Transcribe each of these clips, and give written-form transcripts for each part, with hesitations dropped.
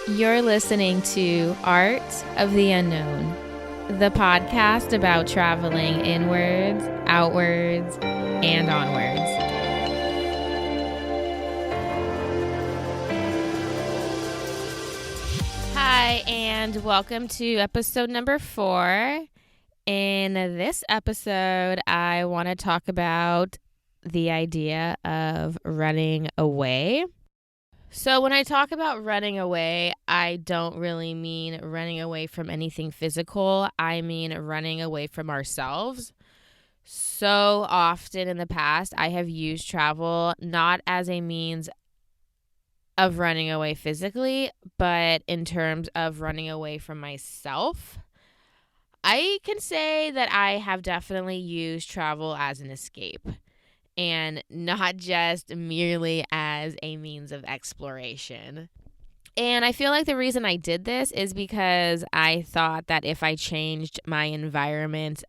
You're listening to Art of the Unknown, the podcast about traveling inwards, outwards, and onwards. Hi, and welcome to episode number 4. In this episode, I want to talk about the idea of running away. So when I talk about running away, I don't really mean running away from anything physical. I mean running away from ourselves. So often in the past, I have used travel not as a means of running away physically, but in terms of running away from myself. I can say that I have definitely used travel as an escape, and not just merely as a means of exploration. And I feel like the reason I did this is because I thought that if I changed my environment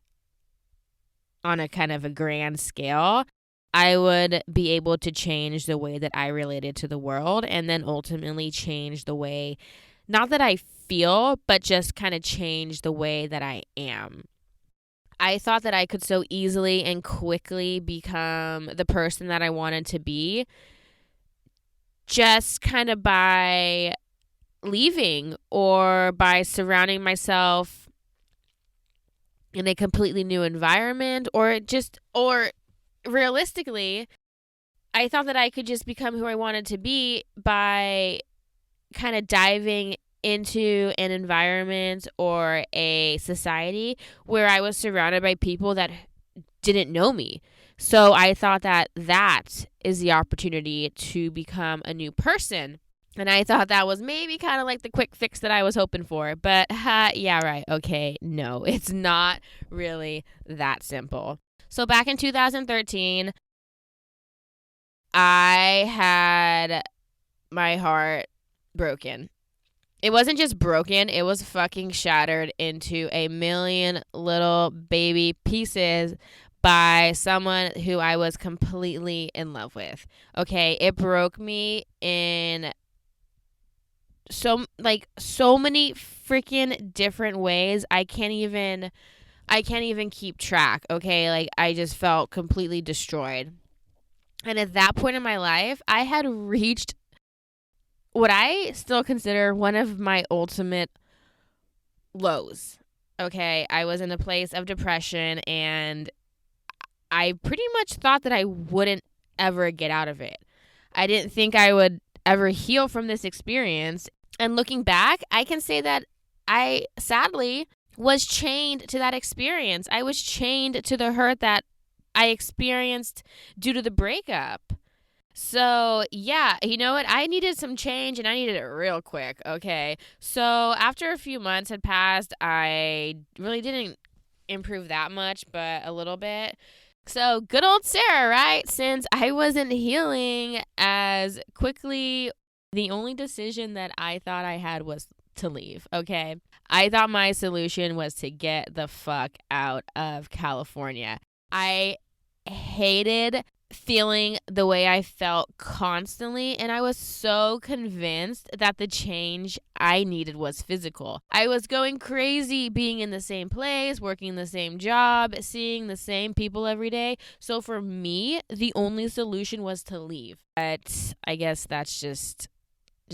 on a kind of a grand scale, I would be able to change the way that I related to the world, and then ultimately change the way, not that I feel, but just kind of change the way that I am. I thought that I could so easily and quickly become the person that I wanted to be just kind of by leaving or by surrounding myself in a completely new environment, or realistically, I thought that I could just become who I wanted to be by kind of diving into an environment or a society where I was surrounded by people that didn't know me. So I thought that that is the opportunity to become a new person. And I thought that was maybe kind of like the quick fix that I was hoping for. But yeah, right. Okay, no, it's not really that simple. So back in 2013, I had my heart broken. It wasn't just broken, it was fucking shattered into a million little baby pieces by someone who I was completely in love with. Okay, it broke me in so many freaking different ways. I can't even keep track. Okay, like I just felt completely destroyed. And at that point in my life, I had reached what I still consider one of my ultimate lows. Okay, I was in a place of depression, and I pretty much thought that I wouldn't ever get out of it. I didn't think I would ever heal from this experience. And looking back, I can say that I sadly was chained to that experience. I was chained to the hurt that I experienced due to the breakup. So, yeah, you know what? I needed some change, and I needed it real quick, okay? So, after a few months had passed, I really didn't improve that much, but a little bit. So, good old Sarah, right? Since I wasn't healing as quickly, the only decision that I thought I had was to leave, okay? I thought my solution was to get the fuck out of California. I hated feeling the way I felt constantly, and I was so convinced that the change I needed was physical. I was going crazy being in the same place, working the same job, seeing the same people every day. So for me, the only solution was to leave. But I guess that's just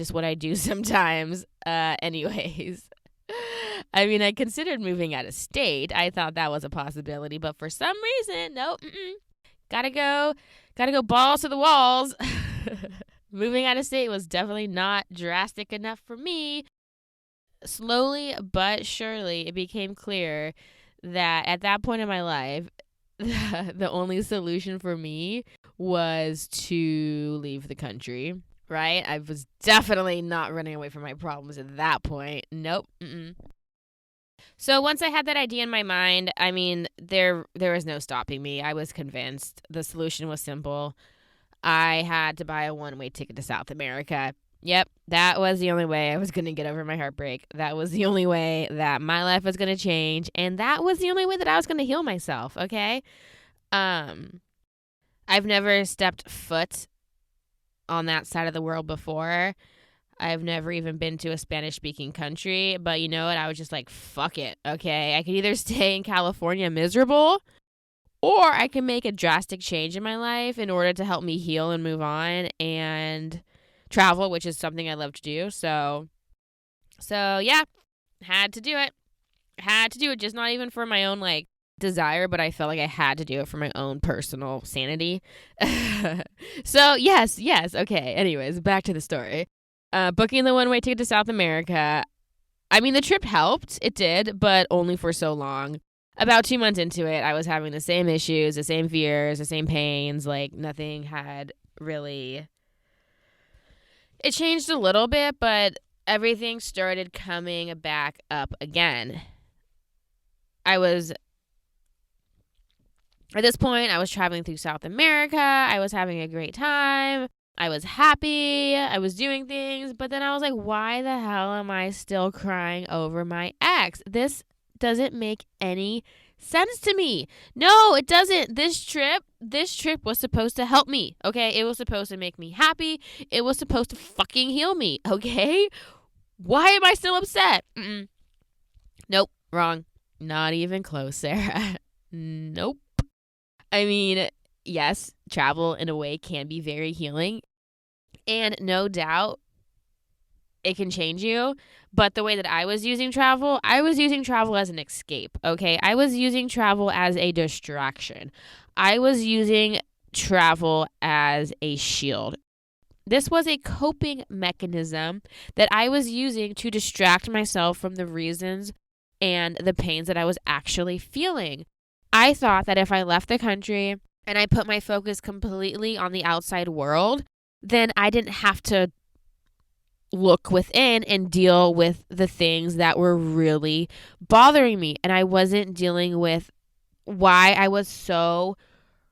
what I do sometimes. Anyways. I mean, I considered moving out of state. I thought that was a possibility, but for some reason, nope. Gotta go balls to the walls. Moving out of state was definitely not drastic enough for me. Slowly but surely, it became clear that at that point in my life, the only solution for me was to leave the country, right? I was definitely not running away from my problems at that point. Nope. So once I had that idea in my mind, I mean, there was no stopping me. I was convinced. The solution was simple. I had to buy a one-way ticket to South America. Yep, that was the only way I was going to get over my heartbreak. That was the only way that my life was going to change. And that was the only way that I was going to heal myself, okay? I've never stepped foot on that side of the world before. I've never even been to a Spanish-speaking country, but you know what? I was just like, fuck it, okay? I could either stay in California miserable, or I can make a drastic change in my life in order to help me heal and move on and travel, which is something I love to do. So yeah, had to do it. Had to do it, just not even for my own like desire, but I felt like I had to do it for my own personal sanity. So yes, okay. Anyways, back to the story. Booking the one-way ticket to South America. I mean, the trip helped. It did, but only for so long. About 2 months into it, I was having the same issues, the same fears, the same pains. Like, nothing had really... It changed a little bit, but everything started coming back up again. At this point, I was traveling through South America. I was having a great time. I was happy. I was doing things. But then I was like, why the hell am I still crying over my ex? This doesn't make any sense to me. No, it doesn't. This trip was supposed to help me, okay? It was supposed to make me happy. It was supposed to fucking heal me, okay? Why am I still upset? Nope, wrong. Not even close, Sarah. Nope. I mean, yes, travel in a way can be very healing. And no doubt it can change you. But the way that I was using travel as an escape, okay? I was using travel as a distraction. I was using travel as a shield. This was a coping mechanism that I was using to distract myself from the reasons and the pains that I was actually feeling. I thought that if I left the country and I put my focus completely on the outside world, then I didn't have to look within and deal with the things that were really bothering me. And I wasn't dealing with why I was so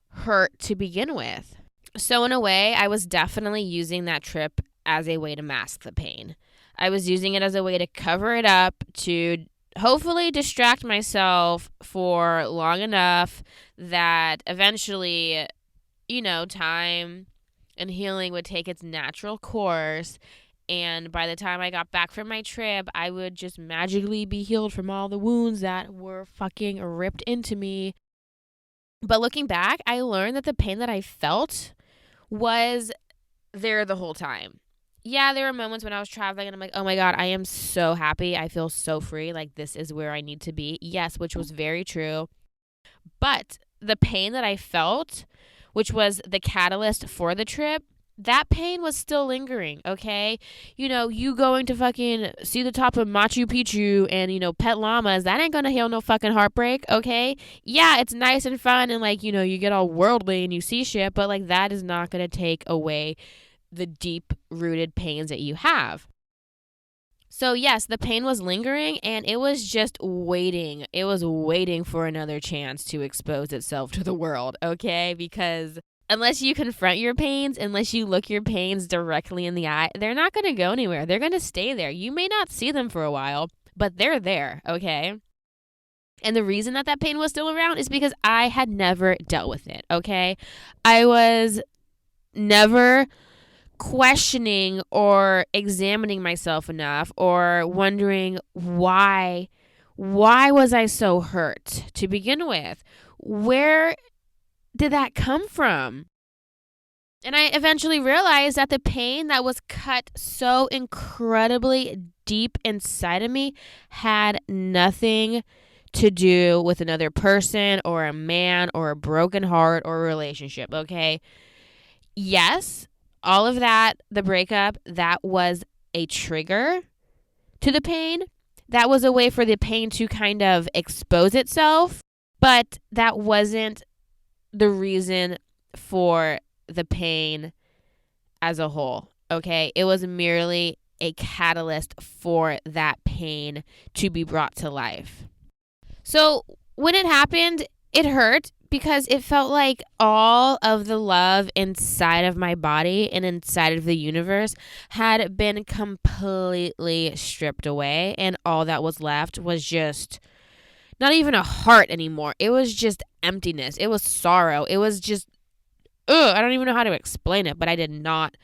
hurt to begin with. So in a way, I was definitely using that trip as a way to mask the pain. I was using it as a way to cover it up, to hopefully distract myself for long enough that eventually, time and healing would take its natural course. And by the time I got back from my trip, I would just magically be healed from all the wounds that were fucking ripped into me. But looking back, I learned that the pain that I felt was there the whole time. Yeah, there were moments when I was traveling and I'm like, oh my God, I am so happy. I feel so free. Like, this is where I need to be. Yes, which was very true. But the pain that I felt, which was the catalyst for the trip, that pain was still lingering, okay? You going to fucking see the top of Machu Picchu and, pet llamas, that ain't gonna heal no fucking heartbreak, okay? Yeah, it's nice and fun and, like, you get all worldly and you see shit, but, like, that is not gonna take away the deep-rooted pains that you have. So, yes, the pain was lingering and it was just waiting. It was waiting for another chance to expose itself to the world, okay? Because unless you confront your pains, unless you look your pains directly in the eye, they're not going to go anywhere. They're going to stay there. You may not see them for a while, but they're there, okay? And the reason that pain was still around is because I had never dealt with it, okay? I was never questioning or examining myself enough or wondering why was I so hurt to begin with? Where did that come from? And I eventually realized that the pain that was cut so incredibly deep inside of me had nothing to do with another person or a man or a broken heart or a relationship, okay? Yes, all of that, the breakup, that was a trigger to the pain. That was a way for the pain to kind of expose itself, but that wasn't the reason for the pain as a whole, okay? It was merely a catalyst for that pain to be brought to life. So when it happened, it hurt because it felt like all of the love inside of my body and inside of the universe had been completely stripped away, and all that was left was just not even a heart anymore. It was just emptiness. It was sorrow. It was just, I don't even know how to explain it, but I did not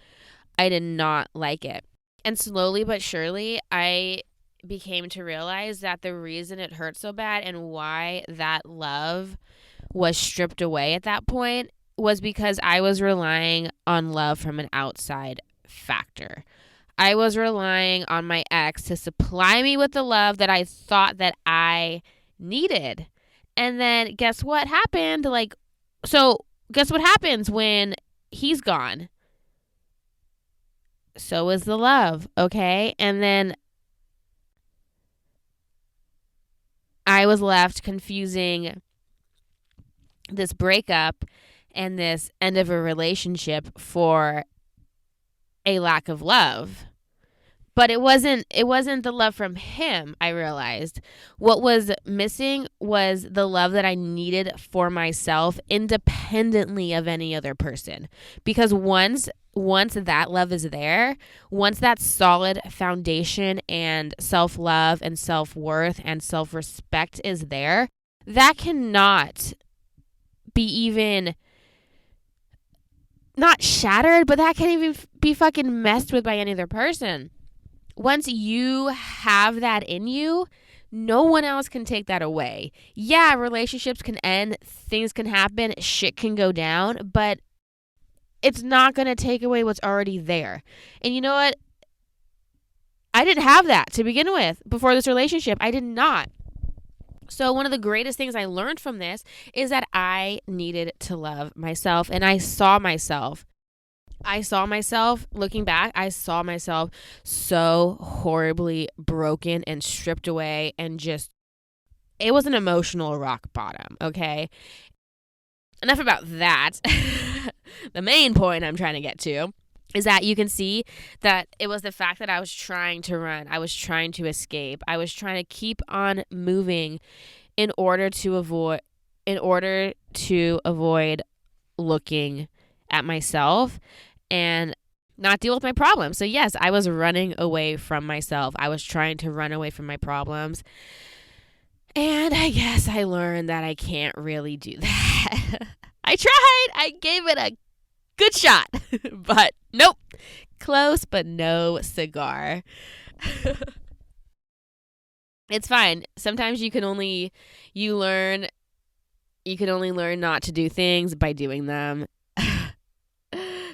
like it. And slowly but surely, I became to realize that the reason it hurt so bad and why that love was stripped away at that point was because I was relying on love from an outside factor. I was relying on my ex to supply me with the love that I thought that I needed. And then guess what happened? Guess what happens when he's gone? So is the love, okay? And then I was left confusing this breakup and this end of a relationship for a lack of love. But it wasn't the love from him, I realized. What was missing was the love that I needed for myself independently of any other person. Because once that love is there, once that solid foundation and self-love and self-worth and self-respect is there, that cannot be even not shattered, but that can't even be fucking messed with by any other person. Once you have that in you, no one else can take that away. Yeah, relationships can end, things can happen, shit can go down, but it's not going to take away what's already there. And you know what? I didn't have that to begin with before this relationship. I did not. So one of the greatest things I learned from this is that I needed to love myself, and I saw myself looking back, I saw myself so horribly broken and stripped away, and just, it was an emotional rock bottom, okay? Enough about that. The main point I'm trying to get to is that you can see that it was the fact that I was trying to run. I was trying to escape. I was trying to keep on moving in order to avoid looking at myself and not deal with my problems. So yes, I was running away from myself. I was trying to run away from my problems. And I guess I learned that I can't really do that. I tried. I gave it a good shot. But nope. Close, but no cigar. It's fine. Sometimes you can only learn not to do things by doing them.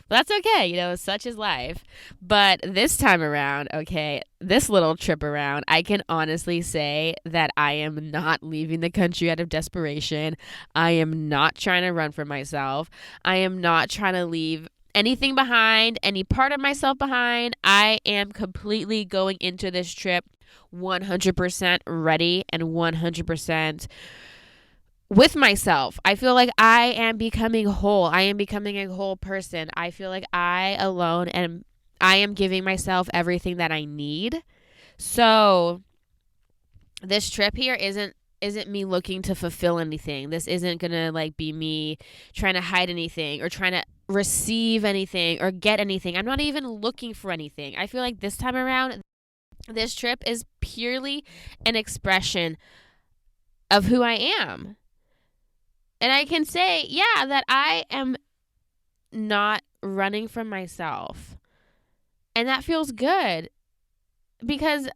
That's okay, such is life. But this time around, okay, this little trip around, I can honestly say that I am not leaving the country out of desperation. I am not trying to run for myself. I am not trying to leave anything behind, any part of myself behind. I am completely going into this trip 100% ready and 100% with myself. I feel like I am becoming whole. I am becoming a whole person. I feel like I alone am giving myself everything that I need. So this trip here isn't me looking to fulfill anything. This isn't gonna be me trying to hide anything or trying to receive anything or get anything. I'm not even looking for anything. I feel like this time around, this trip is purely an expression of who I am. And I can say, yeah, that I am not running from myself. And that feels good. Because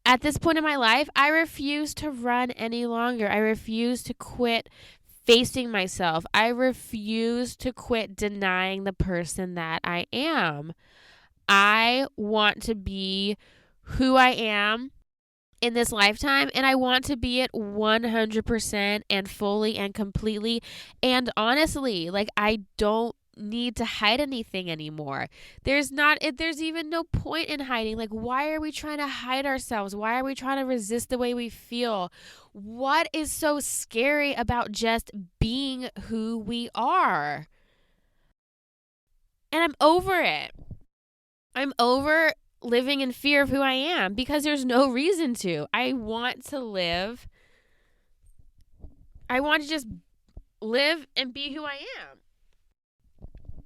at this point in my life, I refuse to run any longer. I refuse to quit facing myself. I refuse to quit denying the person that I am. I want to be who I am in this lifetime, and I want to be it 100% and fully and completely and honestly. I don't need to hide anything anymore. There's even no point in hiding. Why are we trying to hide ourselves? Why are we trying to resist the way we feel? What is so scary about just being who we are? And I'm over it. I'm over living in fear of who I am because there's no reason to. I want to just live and be who I am.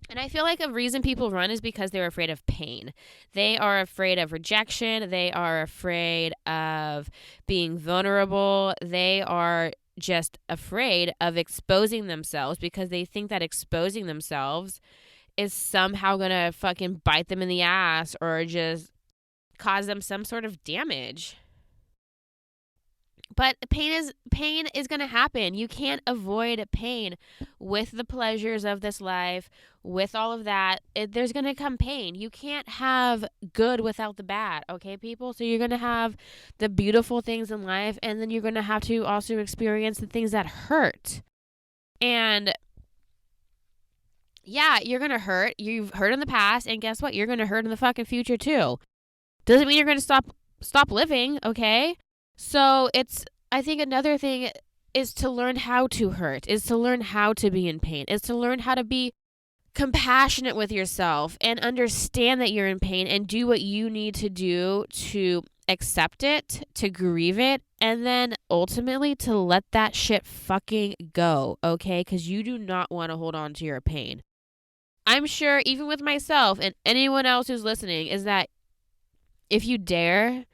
And I feel like a reason people run is because they're afraid of pain. They are afraid of rejection. They are afraid of being vulnerable. They are just afraid of exposing themselves because they think that exposing themselves is somehow going to fucking bite them in the ass or just cause them some sort of damage. But pain is going to happen. You can't avoid pain with the pleasures of this life, with all of that. There's going to come pain. You can't have good without the bad, okay, people? So you're going to have the beautiful things in life, and then you're going to have to also experience the things that hurt. And yeah, you're going to hurt. You've hurt in the past, and guess what? You're going to hurt in the fucking future too. Doesn't mean you're going to stop living, okay? So I think another thing is to learn how to hurt, is to learn how to be in pain, is to learn how to be compassionate with yourself and understand that you're in pain and do what you need to do to accept it, to grieve it, and then ultimately to let that shit fucking go, okay? Because you do not want to hold on to your pain. I'm sure, even with myself and anyone else who's listening, is that if you dare,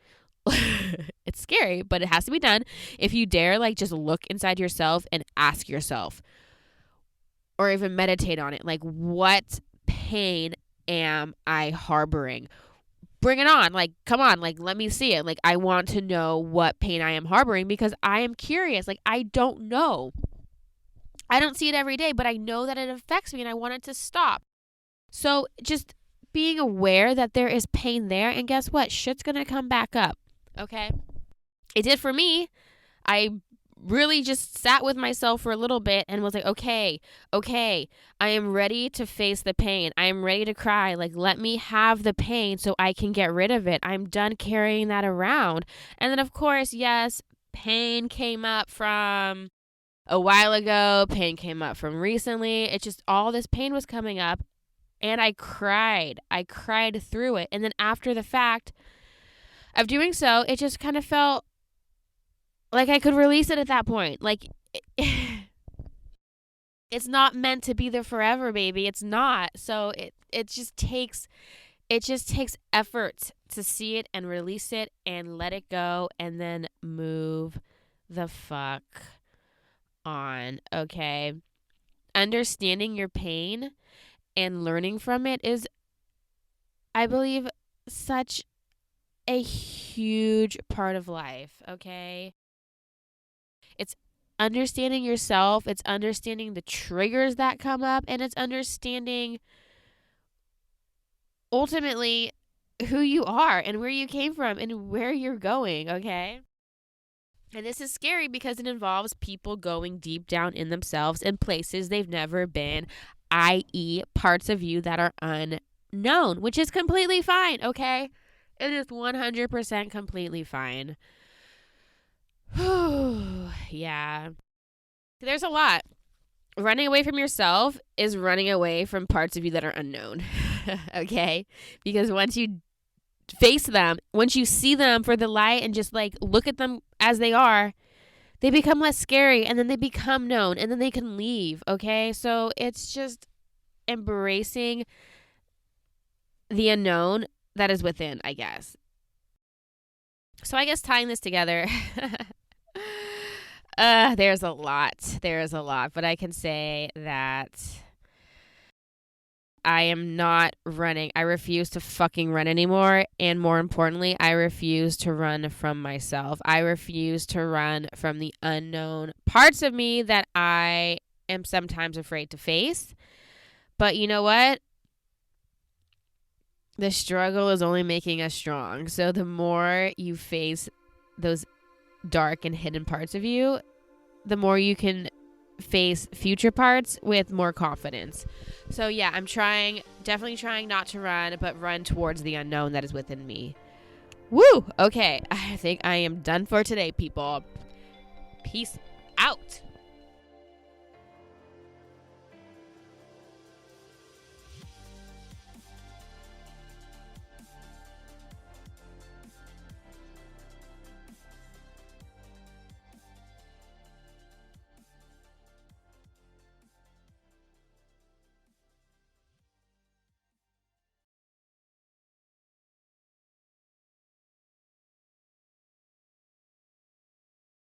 it's scary, but it has to be done. If you dare, like, just look inside yourself and ask yourself, or even meditate on it, like, what pain am I harboring? Bring it on. Like, come on, like, let me see it. Like, I want to know what pain I am harboring because I am curious. Like, I don't know. I don't see it every day, but I know that it affects me and I want it to stop. So just being aware that there is pain there, and guess what? Shit's going to come back up. Okay? It did for me. I really just sat with myself for a little bit and was like, okay, I am ready to face the pain. I am ready to cry. Like, let me have the pain so I can get rid of it. I'm done carrying that around. And then, of course, yes, pain came up from a while ago. Pain came up from recently. It's just all this pain was coming up, and I cried. I cried through it. And then after the fact of doing so, it just kind of felt like I could release it at that point. Like, it's not meant to be there forever, baby. It's not. So it just takes effort to see it and release it and let it go and then move the fuck on, okay? Understanding your pain and learning from it is, I believe, such a huge part of life, okay? It's understanding yourself, it's understanding the triggers that come up, and it's understanding ultimately who you are and where you came from and where you're going, okay? And this is scary because it involves people going deep down in themselves in places they've never been, i.e. parts of you that are unknown, which is completely fine, okay? It is 100% completely fine. Yeah. There's a lot. Running away from yourself is running away from parts of you that are unknown. Okay? Because once you face them, once you see them for the light and just like look at them as they are, they become less scary and then they become known and then they can leave. Okay? So it's just embracing the unknown that is within, I guess. So I guess tying this together, there's a lot, but I can say that I am not running. I refuse to fucking run anymore. And more importantly, I refuse to run from myself. I refuse to run from the unknown parts of me that I am sometimes afraid to face. But you know what? The struggle is only making us strong. So the more you face those dark and hidden parts of you, the more you can face future parts with more confidence. So yeah, I'm definitely trying not to run, but run towards the unknown that is within me. Woo! Okay, I think I am done for today, people. Peace out.